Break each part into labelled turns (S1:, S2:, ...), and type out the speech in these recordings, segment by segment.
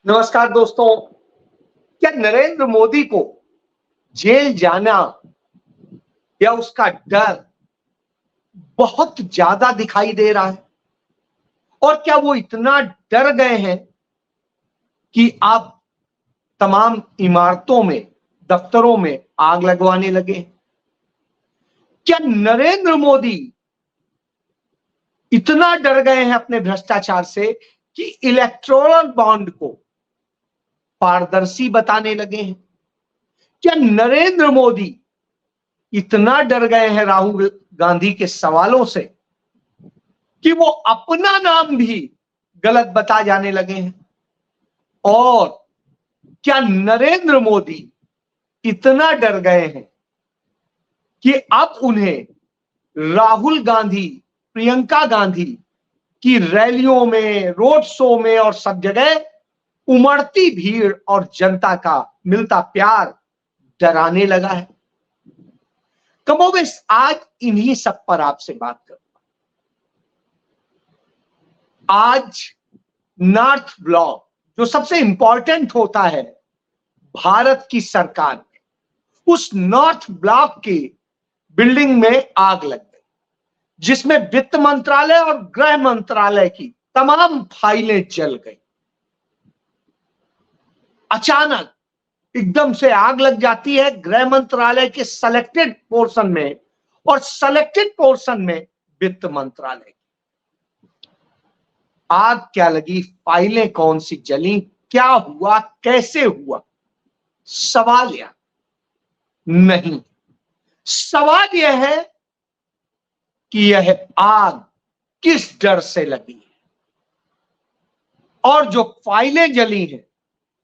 S1: नमस्कार दोस्तों। क्या नरेंद्र मोदी को जेल जाना या उसका डर बहुत ज्यादा दिखाई दे रहा है? और क्या वो इतना डर गए हैं कि अब तमाम इमारतों में, दफ्तरों में आग लगवाने लगे हैं? क्या नरेंद्र मोदी इतना डर गए हैं अपने भ्रष्टाचार से कि इलेक्टोरल बॉन्ड को पारदर्शी बताने लगे हैं? क्या नरेंद्र मोदी इतना डर गए हैं राहुल गांधी के सवालों से कि वो अपना नाम भी गलत बता जाने लगे हैं? और क्या नरेंद्र मोदी इतना डर गए हैं कि अब उन्हें राहुल गांधी, प्रियंका गांधी की रैलियों में, रोड शो में और सब जगह उमड़ती भीड़ और जनता का मिलता प्यार डराने लगा है? कमोबेश आज इन्हीं सब पर आपसे बात करूंगा। आज नॉर्थ ब्लॉक, जो सबसे इंपॉर्टेंट होता है भारत की सरकार में, उस नॉर्थ ब्लॉक की बिल्डिंग में आग लग गई, जिसमें वित्त मंत्रालय और गृह मंत्रालय की तमाम फाइलें जल गई। अचानक एकदम से आग लग जाती है गृह मंत्रालय के सेलेक्टेड पोर्शन में, और सेलेक्टेड पोर्शन में वित्त मंत्रालय। आग क्या लगी, फाइलें कौन सी जली, क्या हुआ, कैसे हुआ? सवाल यह नहीं, सवाल यह है कि यह आग किस डर से लगी है, और जो फाइलें जली हैं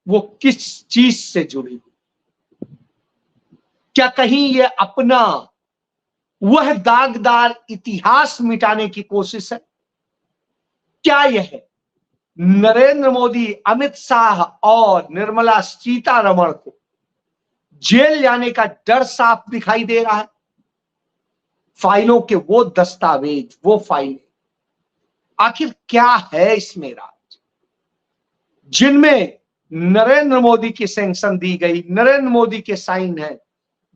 S1: वो किस चीज से जुड़ी हुई? क्या कहीं यह अपना वह दागदार इतिहास मिटाने की कोशिश है? क्या यह नरेंद्र मोदी, अमित शाह और निर्मला सीतारमण को जेल जाने का डर साफ दिखाई दे रहा है? फाइलों के वो दस्तावेज, वो फाइलें, आखिर क्या है इसमें राज, जिनमें नरेंद्र मोदी की सैंक्शन दी गई, नरेंद्र मोदी के साइन है,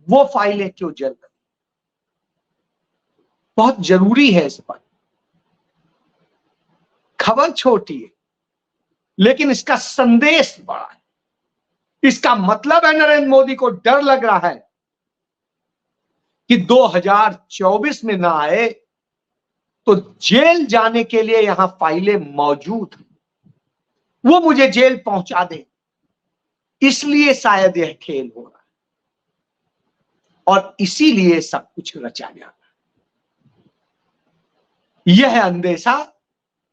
S1: वो फाइलें क्यों जल गई? बहुत जरूरी है इस पर। खबर छोटी है लेकिन इसका संदेश बड़ा है। इसका मतलब है नरेंद्र मोदी को डर लग रहा है कि 2024 में ना आए तो जेल जाने के लिए यहां फाइलें मौजूद हैं, वो मुझे जेल पहुंचा दे। इसलिए शायद यह खेल हो रहा है और इसीलिए सब कुछ रचा जा रहा है। यह अंदेशा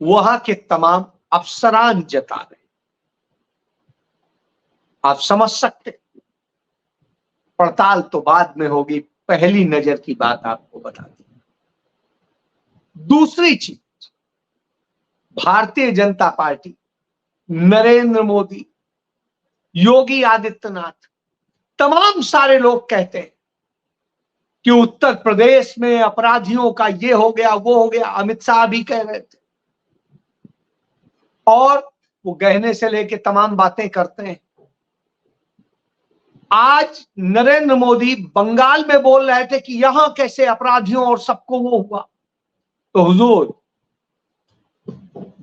S1: वहां के तमाम अफसरान जता रहे। आप समझ सकते, पड़ताल तो बाद में होगी, पहली नजर की बात आपको बता दी। दूसरी चीज, भारतीय जनता पार्टी, नरेंद्र मोदी, योगी आदित्यनाथ, तमाम सारे लोग कहते हैं कि उत्तर प्रदेश में अपराधियों का ये हो गया, वो हो गया। अमित शाह भी कह रहे थे, और वो गहने से लेके तमाम बातें करते हैं। आज नरेंद्र मोदी बंगाल में बोल रहे थे कि यहां कैसे अपराधियों और सबको वो हुआ। तो हुजूर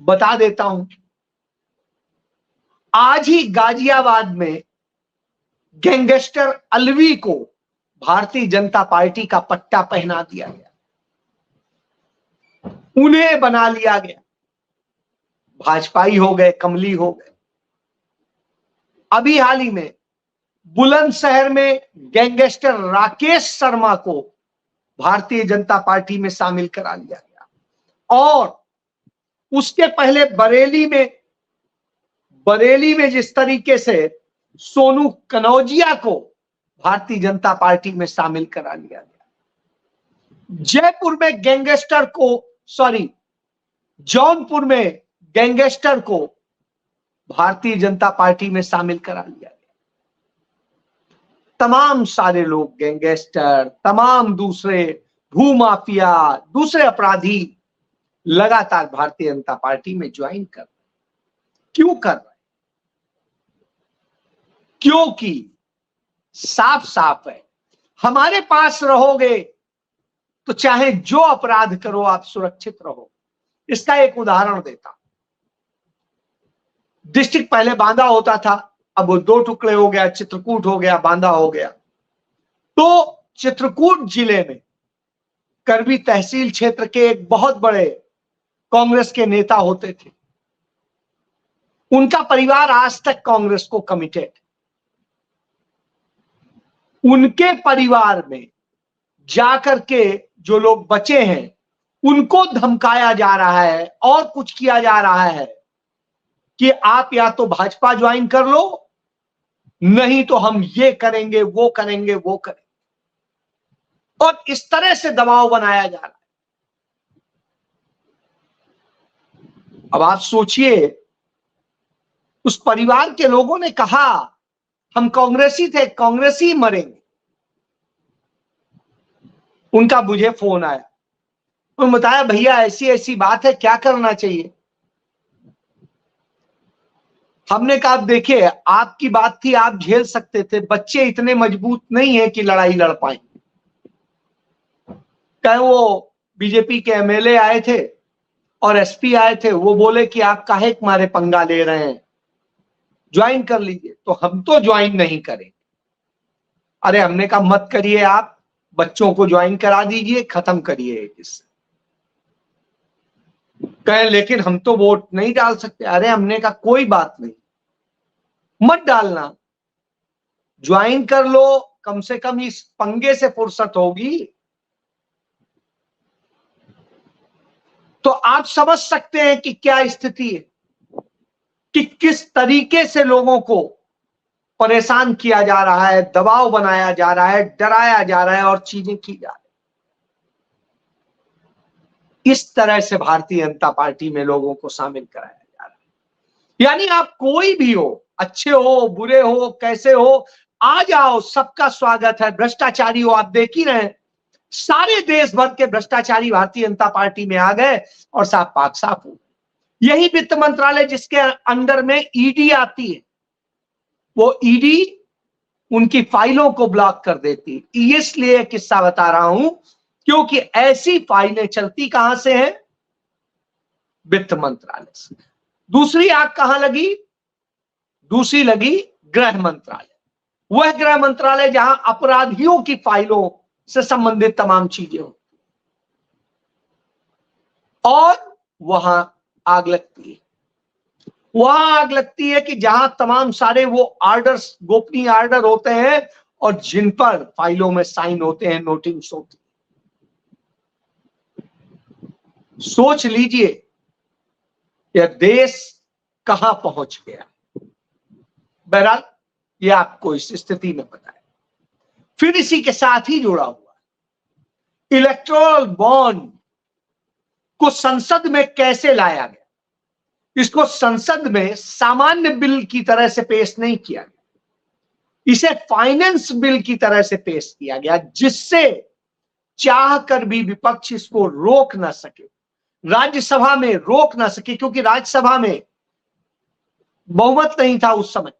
S1: बता देता हूं, आज ही गाजियाबाद में गैंगस्टर अलवी को भारतीय जनता पार्टी का पट्टा पहना दिया गया, उन्हें बना लिया गया, भाजपाई हो गए, कमली हो गए। अभी हाल ही में बुलंदशहर में गैंगस्टर राकेश शर्मा को भारतीय जनता पार्टी में शामिल करा लिया गया, और उसके पहले बरेली में जिस तरीके से सोनू कनौजिया को भारतीय जनता पार्टी में शामिल करा लिया गया, जयपुर में गैंगस्टर को, जौनपुर में गैंगस्टर को भारतीय जनता पार्टी में शामिल करा लिया गया। तमाम सारे लोग, गैंगस्टर, तमाम दूसरे भूमाफिया, दूसरे अपराधी लगातार भारतीय जनता पार्टी में ज्वाइन कर रहे हैं। क्यों कर रहे हैं? क्योंकि साफ साफ है, हमारे पास रहोगे तो चाहे जो अपराध करो आप सुरक्षित रहो। इसका एक उदाहरण देता हूं। डिस्ट्रिक्ट पहले बांदा होता था, अब वो 2 टुकड़े हो गया, चित्रकूट हो गया, बांदा हो गया। तो चित्रकूट जिले में करबी तहसील क्षेत्र के एक बहुत बड़े कांग्रेस के नेता होते थे। उनका परिवार आज तक कांग्रेस को कमिटेड। उनके परिवार में जाकर के जो लोग बचे हैं उनको धमकाया जा रहा है और कुछ किया जा रहा है कि आप या तो भाजपा ज्वाइन कर लो, नहीं तो हम ये करेंगे, वो करेंगे, वो करेंगे, और इस तरह से दबाव बनाया जा रहा है। अब आप सोचिए, उस परिवार के लोगों ने कहा हम कांग्रेसी थे, कांग्रेसी मरेंगे। उनका मुझे फोन आया, उन्होंने बताया भैया ऐसी ऐसी बात है, क्या करना चाहिए। हमने कहा देखिए, आपकी बात थी, आप झेल सकते थे, बच्चे इतने मजबूत नहीं है कि लड़ाई लड़ पाए। कहे वो बीजेपी के एमएलए आए थे और एसपी आए थे, वो बोले कि आप काहे मारे पंगा ले रहे हैं, ज्वाइन कर लीजिए। तो हम तो ज्वाइन नहीं करेंगे। अरे हमने कहा मत करिए, आप बच्चों को ज्वाइन करा दीजिए, खत्म करिए इससे। कहे लेकिन हम तो वोट नहीं डाल सकते। अरे हमने कहा कोई बात नहीं, मत डालना, ज्वाइन कर लो, कम से कम इस पंगे से फुर्सत होगी। तो आप समझ सकते हैं कि क्या स्थिति है, कि किस तरीके से लोगों को परेशान किया जा रहा है, दबाव बनाया जा रहा है, डराया जा रहा है और चीजें की जा रही। इस तरह से भारतीय जनता पार्टी में लोगों को शामिल कराया जा रहा है। यानी आप कोई भी हो, अच्छे हो, बुरे हो, कैसे हो, आ जाओ, सबका स्वागत है। भ्रष्टाचारी हो, आप देख ही रहे हैं, सारे देश भर के भ्रष्टाचारी भारतीय जनता पार्टी में आ गए और साफ पाक साफ हो। यही वित्त मंत्रालय जिसके अंडर में ईडी आती है, वो ईडी उनकी फाइलों को ब्लॉक कर देती है। इसलिए किस्सा बता रहा हूं क्योंकि ऐसी फाइलें चलती कहां से हैं? वित्त मंत्रालय से। दूसरी आग कहां लगी? दूसरी लगी गृह मंत्रालय। वह गृह मंत्रालय जहां अपराधियों की फाइलों से संबंधित तमाम चीजें होती, और वहां आग लगती है। वहां आग लगती है कि जहां तमाम सारे वो ऑर्डर्स, गोपनीय ऑर्डर होते हैं और जिन पर फाइलों में साइन होते हैं, नोटिंग्स होती है। सोच लीजिए यह देश कहां पहुंच गया। बहरहाल ये आपको इस स्थिति में पता है। फिर इसी के साथ ही जुड़ा हुआ इलेक्टोरल बॉन्ड को संसद में कैसे लाया गया। इसको संसद में सामान्य बिल की तरह से पेश नहीं किया गया, इसे फाइनेंस बिल की तरह से पेश किया गया, जिससे चाहकर भी विपक्ष इसको रोक ना सके, राज्यसभा में रोक ना सके, क्योंकि राज्यसभा में बहुमत नहीं था उस समय,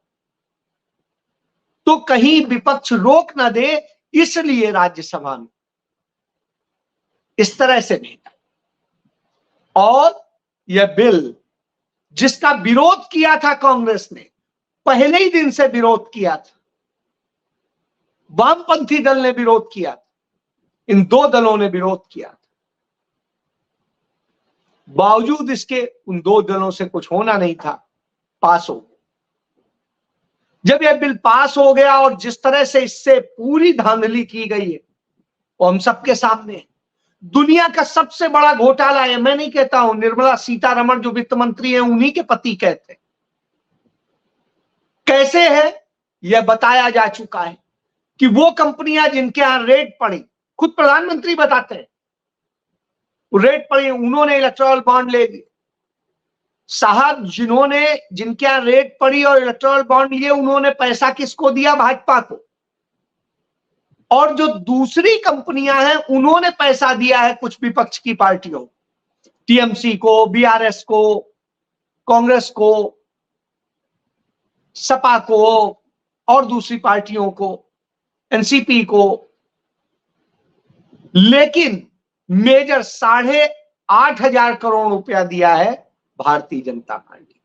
S1: तो कहीं विपक्ष रोक ना दे, इसलिए राज्यसभा में इस तरह से भेजा। और यह बिल जिसका विरोध किया था कांग्रेस ने, पहले ही दिन से विरोध किया था, वामपंथी दल ने विरोध किया था, इन दो दलों ने विरोध किया था, बावजूद इसके उन दो दलों से कुछ होना नहीं था, पास हो गया। जब यह बिल पास हो गया और जिस तरह से इससे पूरी धांधली की गई है वो हम सबके सामने है। दुनिया का सबसे बड़ा घोटाला है, मैं नहीं कहता हूं, निर्मला सीतारमण जो वित्त मंत्री है उन्हीं के पति कहते हैं। कैसे है यह बताया जा चुका है कि वो कंपनियां जिनके यहां रेड पड़ी, खुद प्रधानमंत्री बताते हैं, रेड पड़ी, उन्होंने इलेक्टोरल बॉन्ड ले लिए। साहब जिनके यहां रेड पड़ी और इलेक्टोरल बॉन्ड लिए, उन्होंने पैसा किसको दिया? भाजपा को। और जो दूसरी कंपनियां हैं उन्होंने पैसा दिया है कुछ विपक्ष की पार्टियों, टीएमसी को, बीआरएस को, कांग्रेस को, सपा को, और दूसरी पार्टियों को, एनसीपी को, लेकिन मेजर 8,500 करोड़ रुपया दिया है भारतीय जनता पार्टी।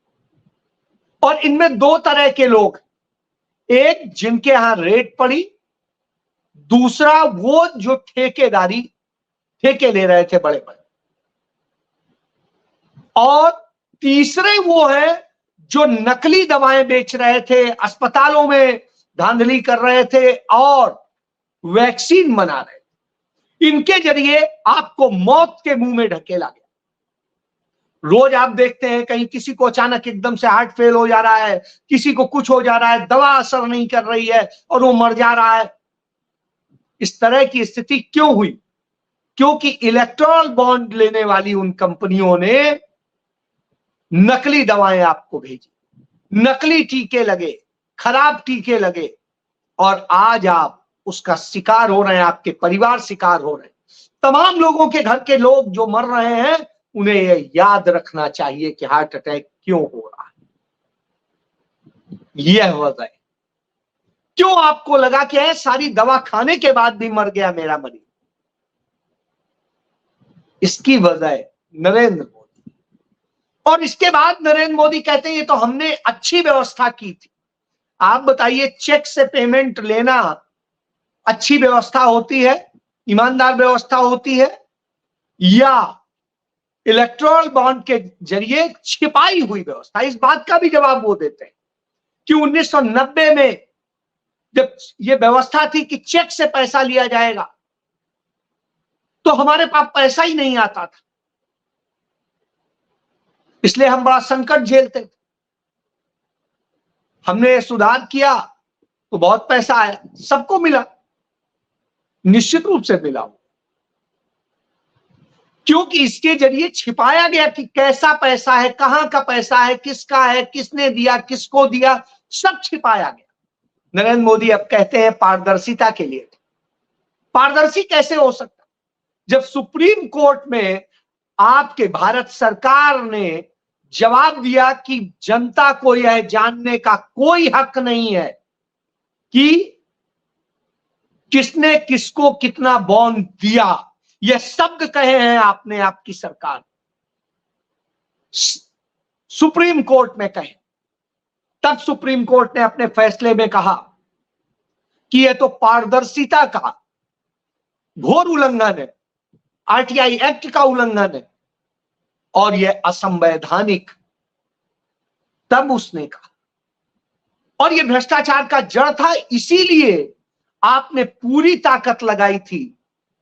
S1: और इनमें दो तरह के लोग, एक जिनके यहां रेड पड़ी, दूसरा वो जो ठेके ले रहे थे बड़े बड़े, और तीसरे वो है जो नकली दवाएं बेच रहे थे, अस्पतालों में धांधली कर रहे थे और वैक्सीन बना रहे थे। इनके जरिए आपको मौत के मुंह में ढकेला गया। रोज आप देखते हैं कहीं किसी को अचानक एकदम से हार्ट फेल हो जा रहा है, किसी को कुछ हो जा रहा है, दवा असर नहीं कर रही है और वो मर जा रहा है। इस तरह की स्थिति क्यों हुई? क्योंकि इलेक्टोरल बॉन्ड लेने वाली उन कंपनियों ने नकली दवाएं आपको भेजी, नकली टीके लगे, खराब टीके लगे, और आज आप उसका शिकार हो रहे हैं, आपके परिवार शिकार हो रहे हैं। तमाम लोगों के घर के लोग जो मर रहे हैं, उन्हें यह याद रखना चाहिए कि हार्ट अटैक क्यों हो रहा है। यह वजह है। क्यों आपको लगा कि है सारी दवा खाने के बाद भी मर गया मेरा मरीज? इसकी वजह है नरेंद्र मोदी। और इसके बाद नरेंद्र मोदी कहते हैं ये तो हमने अच्छी व्यवस्था की थी। आप बताइए, चेक से पेमेंट लेना अच्छी व्यवस्था होती है, ईमानदार व्यवस्था होती है, या इलेक्टोरल बॉन्ड के जरिए छिपाई हुई व्यवस्था? इस बात का भी जवाब वो देते हैं कि 1990 में जब ये व्यवस्था थी कि चेक से पैसा लिया जाएगा, तो हमारे पास पैसा ही नहीं आता था, इसलिए हम बड़ा संकट झेलते थे। हमने सुधार किया तो बहुत पैसा आया, सबको मिला, निश्चित रूप से मिला, क्योंकि इसके जरिए छिपाया गया कि कैसा पैसा है, कहां का पैसा है, किसका है, किसने दिया, किसको दिया, सब छिपाया गया। नरेंद्र मोदी अब कहते हैं पारदर्शिता के लिए। पारदर्शी कैसे हो सकता जब सुप्रीम कोर्ट में आपके भारत सरकार ने जवाब दिया कि जनता को यह जानने का कोई हक नहीं है कि किसने किसको कितना बॉन्ड दिया। यह शब्द कहे हैं आपने, आपकी सरकार सुप्रीम कोर्ट में कहे। तब सुप्रीम कोर्ट ने अपने फैसले में कहा कि यह तो पारदर्शिता का घोर उल्लंघन है, आरटीआई एक्ट का उल्लंघन है और यह असंवैधानिक। तब उसने कहा, और यह भ्रष्टाचार का जड़ था, इसीलिए आपने पूरी ताकत लगाई थी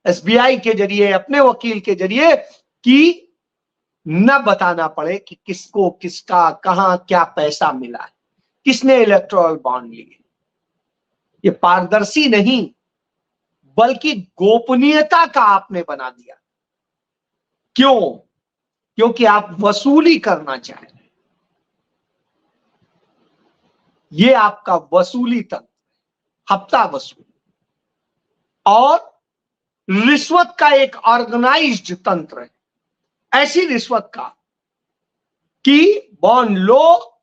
S1: एसबीआई के जरिए, अपने वकील के जरिए, कि न बताना पड़े कि किसको किसका कहां क्या पैसा मिला है, किसने इलेक्टोरल बॉन्ड लिए। ये पारदर्शी नहीं बल्कि गोपनीयता का आपने बना दिया। क्यों? क्योंकि आप वसूली करना चाह रहे हैं। ये आपका वसूली तंत्र, हफ्ता वसूली और रिश्वत का एक ऑर्गेनाइज्ड तंत्र है। ऐसी रिश्वत का कि बॉन्ड लो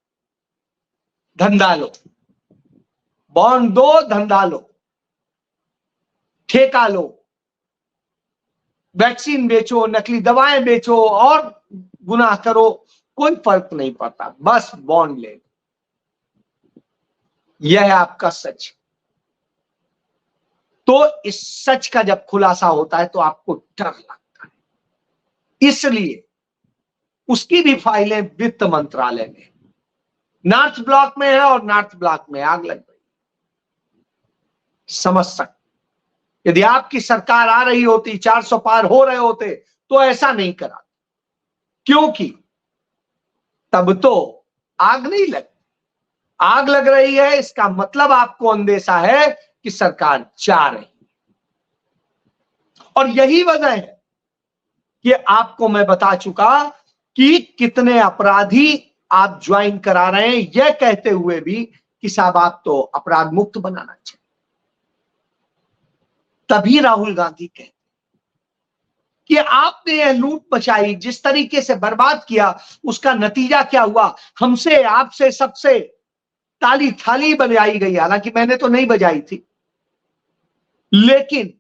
S1: धंधा लो, बॉन्ड दो धंधा लो, ठेका लो, वैक्सीन बेचो, नकली दवाएं बेचो और गुनाह करो, कोई फर्क नहीं पड़ता, बस बॉन्ड ले लो। यह है आपका सच। तो इस सच का जब खुलासा होता है तो आपको डर लगता है, इसलिए उसकी भी फाइलें वित्त मंत्रालय में, नॉर्थ ब्लॉक में है और नॉर्थ ब्लॉक में आग लग गई। समझ सकते, यदि आपकी सरकार आ रही होती, 400 पार हो रहे होते, तो ऐसा नहीं करा, क्योंकि तब तो आग नहीं लग, आग लग रही है, इसका मतलब आपको अंदेशा है कि सरकार जा रही है। और यही वजह है कि आपको मैं बता चुका कि कितने अपराधी आप ज्वाइन करा रहे हैं, यह कहते हुए भी कि साहब आप तो अपराध मुक्त बनाना चाहिए। तभी राहुल गांधी कहते कि आपने यह लूट मचाई, जिस तरीके से बर्बाद किया, उसका नतीजा क्या हुआ? हमसे, आपसे, सबसे ताली थाली बजाई गई, हालांकि मैंने तो नहीं बजाई थी, लेकिन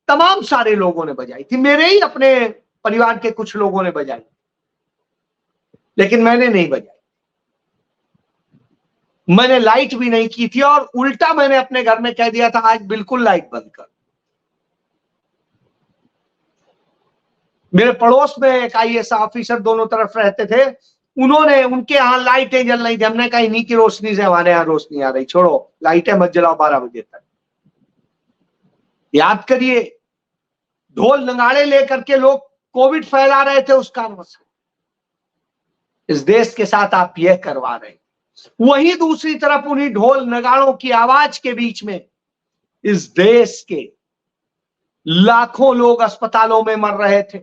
S1: तमाम सारे लोगों ने बजाई थी, मेरे ही अपने परिवार के कुछ लोगों ने बजाई, लेकिन मैंने नहीं बजाई। मैंने लाइट भी नहीं की थी, और उल्टा मैंने अपने घर में कह दिया था आज बिल्कुल लाइट बंद कर। मेरे पड़ोस में एक आईएएस ऑफिसर दोनों तरफ रहते थे, उन्होंने, उनके यहां लाइटें जल रही थी, हमने कहा इन्हीं की रोशनी से हमारे यहां रोशनी आ रही, छोड़ो लाइटें मत जलाओ 12 बजे तक। याद करिए, ढोल नगाड़े लेकर के लोग कोविड फैला रहे थे उस कारण से। इस देश के साथ आप यह करवा रहे हैं। वहीं दूसरी तरफ उन्हीं ढोल नगाड़ों की आवाज के बीच में इस देश के लाखों लोग अस्पतालों में मर रहे थे,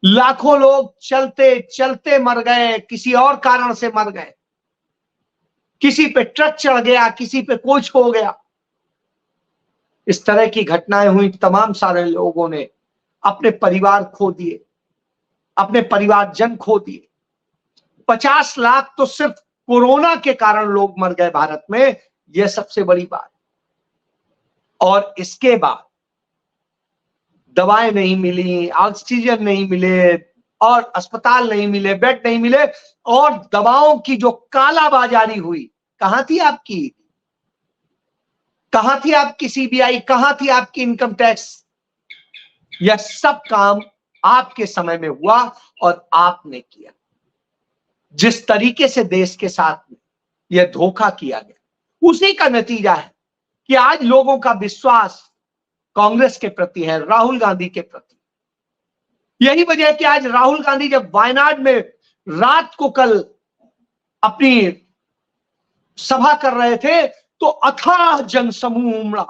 S1: लाखों लोग चलते चलते मर गए, किसी और कारण से मर गए, किसी पे ट्रक चढ़ गया, किसी पे कुछ हो गया। इस तरह की घटनाएं हुई, तमाम सारे लोगों ने अपने परिवार खो दिए, अपने परिवारजन खो दिए। 50 लाख तो सिर्फ कोरोना के कारण लोग मर गए भारत में, यह सबसे बड़ी बात। और इसके बाद दवाएं नहीं मिली, ऑक्सीजन नहीं मिले, और अस्पताल नहीं मिले, बेड नहीं मिले, और दवाओं की जो कालाबाजारी हुई, कहां थी आपकी, कहां थी आपकी सीबीआई, कहां थी आपकी इनकम टैक्स? यह सब काम आपके समय में हुआ और आपने किया। जिस तरीके से देश के साथ में यह धोखा किया गया, उसी का नतीजा है कि आज लोगों का विश्वास कांग्रेस के प्रति है, राहुल गांधी के प्रति। यही वजह है कि आज राहुल गांधी जब वायनाड में रात को कल अपनी सभा कर रहे थे तो अथाह जनसमूह उमड़ा,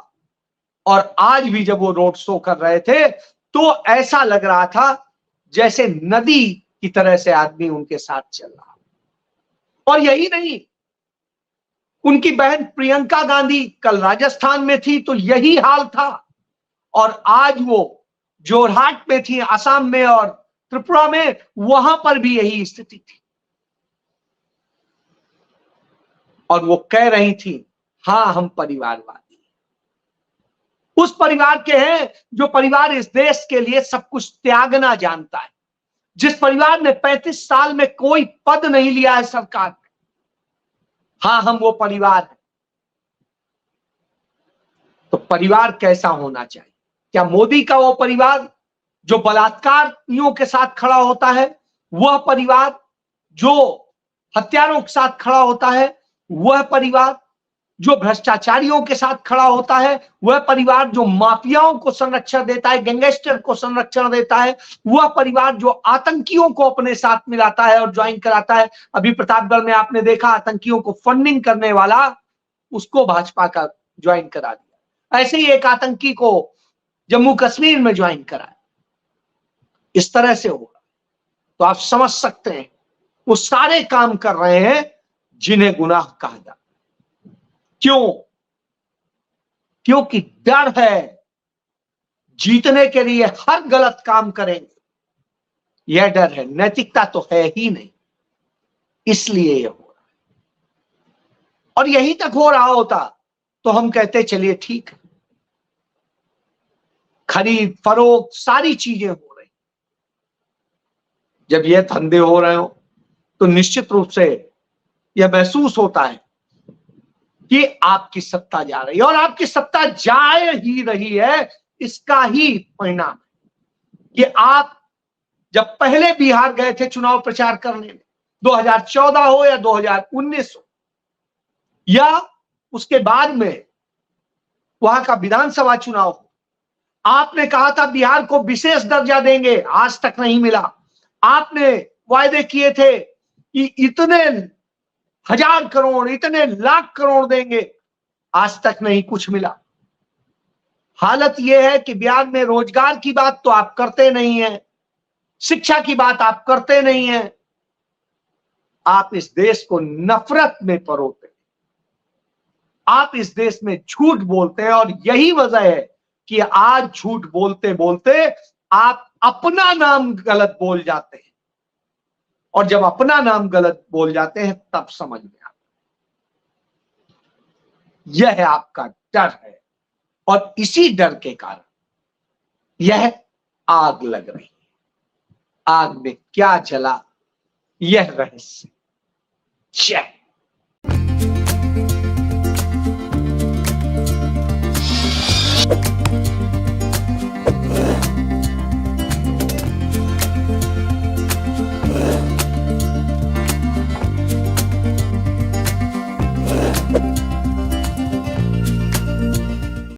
S1: और आज भी जब वो रोड शो कर रहे थे तो ऐसा लग रहा था जैसे नदी की तरह से आदमी उनके साथ चल रहा। और यही नहीं, उनकी बहन प्रियंका गांधी कल राजस्थान में थी तो यही हाल था, और आज वो जोरहाट में थी, असम में और त्रिपुरा में, वहां पर भी यही स्थिति थी। और वो कह रही थी हां हम परिवारवादी, उस परिवार के हैं जो परिवार इस देश के लिए सब कुछ त्यागना जानता है, जिस परिवार ने 35 साल में कोई पद नहीं लिया है सरकार में। हां हम वो परिवार हैं। तो परिवार कैसा होना चाहिए? क्या मोदी का वो परिवार जो बलात्कारियों के साथ खड़ा होता है, वह परिवार जो हत्यारों के साथ खड़ा होता है, वह परिवार जो भ्रष्टाचारियों के साथ खड़ा होता है, वह परिवार जो माफियाओं को संरक्षण देता है, गैंगस्टर को संरक्षण देता है, वह परिवार जो आतंकियों को अपने साथ मिलाता है और ज्वाइन कराता है? अभी प्रतापगढ़ में आपने देखा, आतंकियों को फंडिंग करने वाला, उसको भाजपा का ज्वाइन करा दिया। ऐसे ही एक आतंकी को जम्मू कश्मीर में ज्वाइन कराया। इस तरह से होगा तो आप समझ सकते हैं वो सारे काम कर रहे हैं जिन्हें गुनाह कहा जाता है। क्यों? क्योंकि डर है, जीतने के लिए हर गलत काम करेंगे, यह डर है। नैतिकता तो है ही नहीं, इसलिए यह हो रहा है। और यहीं तक हो रहा होता तो हम कहते चलिए ठीक है, खरीद फरोख्त सारी चीजें हो रही। जब यह धंधे हो रहे हो तो निश्चित रूप से यह महसूस होता है कि आपकी सत्ता जा रही है, और आपकी सत्ता जा ही रही है। इसका ही परिणाम है कि आप जब पहले बिहार गए थे चुनाव प्रचार करने में, 2014 हो या 2019 हो, या उसके बाद में वहां का विधानसभा चुनाव हो, आपने कहा था बिहार को विशेष दर्जा देंगे, आज तक नहीं मिला। आपने वायदे किए थे कि इतने 1000 करोड़, इतने लाख करोड़ देंगे, आज तक नहीं कुछ मिला। हालत यह है कि बिहार में रोजगार की बात तो आप करते नहीं हैं, शिक्षा की बात आप करते नहीं हैं, आप इस देश को नफरत में परोते हैं, आप इस देश में झूठ बोलते हैं। और यही वजह है कि आज झूठ बोलते बोलते आप अपना नाम गलत बोल जाते हैं, और जब अपना नाम गलत बोल जाते हैं तब समझ में आता है। यह आपका डर है और इसी डर के कारण यह आग लग रही है। आग में क्या जला, यह रहस्य। जय